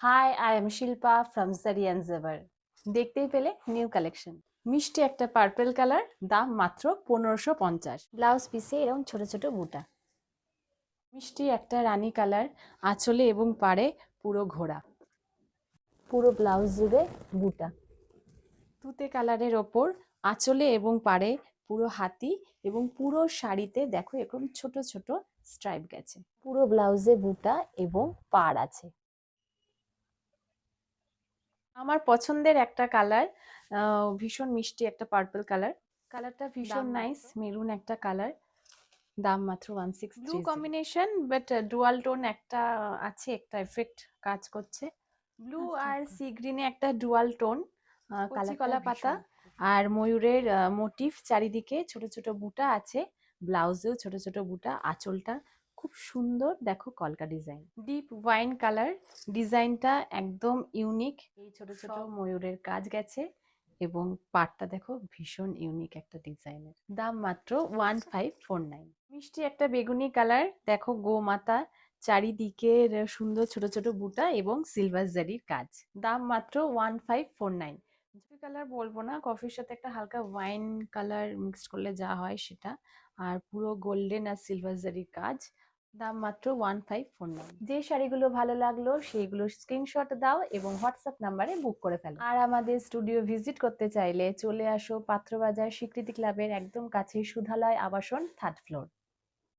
High, I am Shilpa from জারি and জেভার। দেখতেই পেলে নিউ কালেকশন। মিষ্টি একটা পার্পল কালার, দাম মাত্র 1550। ব্লাউজ পিসে এরকম ছোট ছোট বুটা। মিষ্টি একটা রানী কালার, আঁচলে এবং পাড়ে পুরো ঘোরা, পুরো ব্লাউজ জুড়ে বুটা। তুতে কালারের ওপর আঁচলে এবং পাড়ে পুরো হাতি এবং পুরো শাড়িতে দেখো এরকম ছোট ছোট স্ট্রাইপ গেছে। পুরো ব্লাউজে বুটা এবং পাড় আছে। আমার পছন্দের একটা কালার, ভীষণ মিষ্টি একটা পার্পল কালার। কালারটা ভীষণ নাইস, মেরুন একটা কালার। দাম মাত্র 1630। Blue combination but dual tone একটা আছে, একটা এফেক্ট কাজ করছে। ব্লু আর সি গ্রিনে একটা ডুয়াল টোন, কচি কলা পাতা আর ময়ূরের মোটিভ, চারিদিকে ছোট ছোট বুটা আছে। ব্লাউজেও ছোট ছোট বুটা, আঁচলটা খুব সুন্দর। দেখো কলকা ডিজাইন, ডিপ ওয়াইন কালার, ডিজাইনটা একদম ইউনিক। এই ছোট ছোট ময়ূরের কাজ গেছে এবং পাটটা দেখো ভীষণ ইউনিক একটা ডিজাইনের। দাম মাত্র 1549। মিষ্টি একটা বেগুনি কালার, দেখো গোমাতা, চারিদিকে সুন্দর ছোট ছোট বুটা এবং সিলভার জারির কাজ। দাম মাত্র 1549। কফি কালার বলবো না, কফির সাথে একটা হালকা ওয়াইন কালার মিক্সড করলে যা হয় সেটা। আর পুরো গোল্ডেন আর সিলভার জারির কাজ। দাম মাত্র 1549। যে শাড়িগুলো ভালো লাগলো সেইগুলো স্ক্রিনশট দাও এবং হোয়াটসঅ্যাপ নাম্বারে বুক করে ফেলো। আর আমাদের স্টুডিও ভিজিট করতে চাইলে চলে আসো পাত্রবাজার স্বীকৃতি ক্লাবের একদম কাছে, সুধালয় আবাসন 3rd ফ্লোর।